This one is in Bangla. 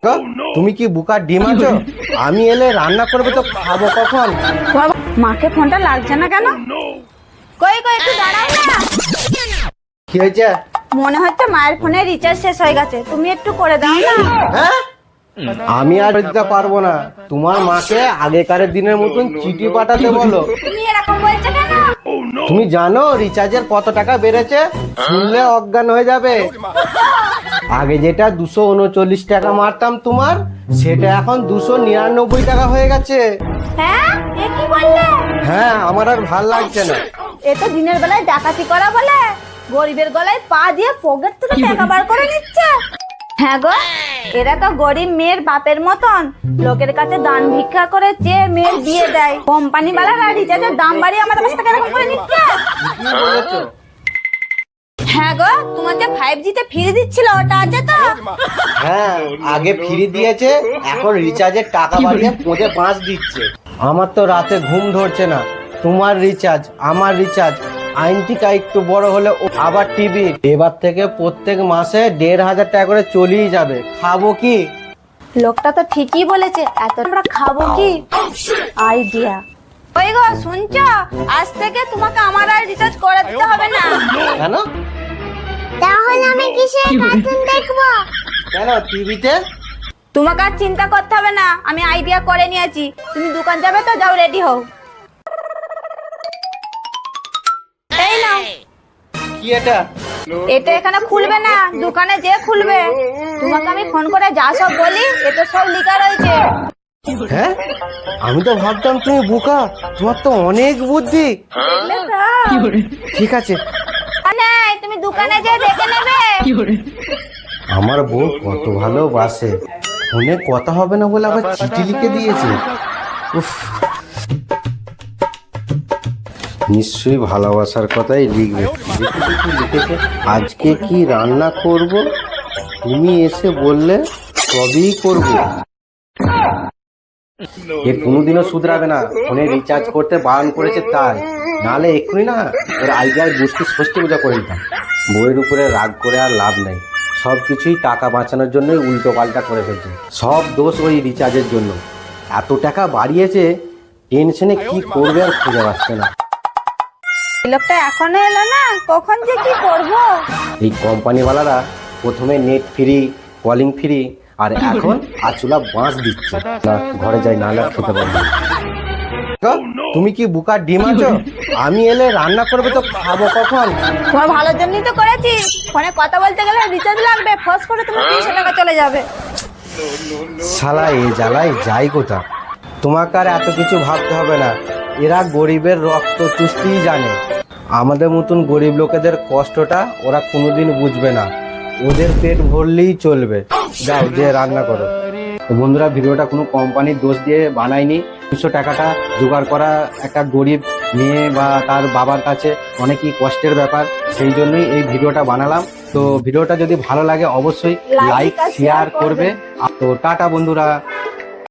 তুমি কি বুকার ডিম আছো? আমি এলে রান্না করবে তো খাবো কখন? মাকে ফোনটা লাগছে না কেন? কই কই একটু দাঁড়াও না। কি হয়েছে? মনে হচ্ছে মায়ের ফোনে রিচার্জ শেষ হয়ে গেছে, তুমি একটু করে দাও না। হ্যাঁ, আমি আর দিতে পারবো না। তোমার মাকে আগেকারের দিনের মতন চিঠি পাঠাতে বলো। তুমি এরকম বলছো কেন? তুমি জানো রিচার্জের কত টাকা বেড়েছে? শুনলে অজ্ঞান হয়ে যাবে। আগে যেটা 239 টাকা মারতাম তোমার, সেটা এখন 299 টাকা হয়ে গেছে। হ্যাঁ, এ কি বললে? হ্যাঁ, আমার আর ভাল লাগছে না। এ তো দিনের বেলায় ডাকাতি করা বলে, গরিবের গলায় পা দিয়ে পকেট থেকে টাকা বার করে নিচ্ছে। হ্যাঁ গো, এরা তো গরিব মেয়ের বাপের মতন লোকের কাছে দান ভিক্ষা করে চেয়ে মেয়ের বিয়ে দেয়। কোম্পানি বালারা রিচার্জের দাম বাড়িয়ে আমাদের কাছ থেকে এরকম করে নিচ্ছে। কি বলেছো? হ্যাঁ গো, তোমার যে 5G তে ফ্রি দিচ্ছিল ওটা আছে তো? হ্যাঁ, আগে ফ্রি দিয়েছে, এখন রিচার্জের টাকা বাড়িয়ে 5 দিচ্ছে। আমার তো রাতে ঘুম ধরছে না। তোমার রিচার্জ, আমার রিচার্জ, আইনটিকা একটু বড় হলে আবার টিভি। এবার থেকে প্রত্যেক মাসে 1,500 টাকা করে চলেই যাবে। খাবো কি? লোকটা তো ঠিকই বলেছে, এত আমরা খাবো কি? আইডিয়া। ওই গো শুনছো, আজ থেকে তোমাকে আমার আর রিচার্জ করে দিতে হবে না। কেন? তাহলে আমি কিসে কার্টুন দেখবো? কেন টিভিতে? তোমাকে আর চিন্তা করতে হবে না, আমি আইডিয়া করে নিয়েছি। তুমি দোকান যাবে তো, যাও রেডি হও। এই নাও। কি এটা? এটা এখানে খুলবে না, দোকানে যে খুলবে। তোমাকে আমি ফোন করে যা সব বলি, এটা সব লেখা রয়েছে। হ্যাঁ, আমি তো ভাবতাম তুমি বোকা। তোমার তো অনেক বুদ্ধি। দেখলে তো? ঠিক আছে। নেই, তুমি দোকানে যে দেখে নেবে। আমার বউ কত ভালোবাসে, ফোনে কথা হবে না বলে আবার চিঠি লিখে দিয়েছে। উফ, নিশ্চয়ই ভালোবাসার কথাই লিখবে। দেখি কি লিখেছে। আজকে কি রান্না করব, তুমি এসে বললে তবেই করব। এর কোনোদিনও শুধরাবে না। ফোনে রিচার্জ করতে বারণ করেছে তাই, নাহলে এক্ষুনি না ওর আইডিয়ায় বুঝতে ষষ্ঠী পূজা করে দিতাম। বইয়ের উপরে রাগ করে আর লাভ নেই। সব কিছুই টাকা বাঁচানোর জন্যই উল্টো পাল্টা করে ফেলছে। সব দোষ ওই রিচার্জের জন্য। এত টাকা বাড়িয়েছে, টেনশনে কি করবে আর খুঁজে পাচ্ছে না। লোকটা এখনো এলো না, কখন যে কি করব। এই কোম্পানিওয়ালারা প্রথমে নেট ফ্রি, কলিং ফ্রি, আর এখন আচুলা বাঁশ দিচ্ছে। না, ঘরে যাই, নাহলে আর খেতে পারবো না। তুমি কি বুকার ডিম আছো? আমি এলে রান্না করবে তো খাবো কখন? তোমার ভালোর জন্যই তো করেছি। ফোনে কথা বলতে গেলে রিচার্জ লাগবে, ফস করে তোমার 300 টাকা চলে যাবে। শালা এ জ্বালাই যাই কোথা। তোমাকে আর এত কিছু ভাবতে হবে না। এরা গরিবের রক্ত চুষতেই জানে। আমাদের মতন গরিব লোকেদের কষ্টটা ওরা কোনোদিন বুঝবে না। ওদের পেট ভরলেই চলবে। যাও যে রান্না করো। তো বন্ধুরা, ভিডিওটা কোনো কোম্পানির দোষ দিয়ে বানাইনি। 200 টাকাটা জোগাড় করা একটা গরিব মেয়ে বা তার বাবার কাছে অনেকই কষ্টের ব্যাপার। সেই জন্যই এই ভিডিওটা বানালাম। তো ভিডিওটা যদি ভালো লাগে অবশ্যই লাইক শেয়ার করবে। তো টাটা বন্ধুরা।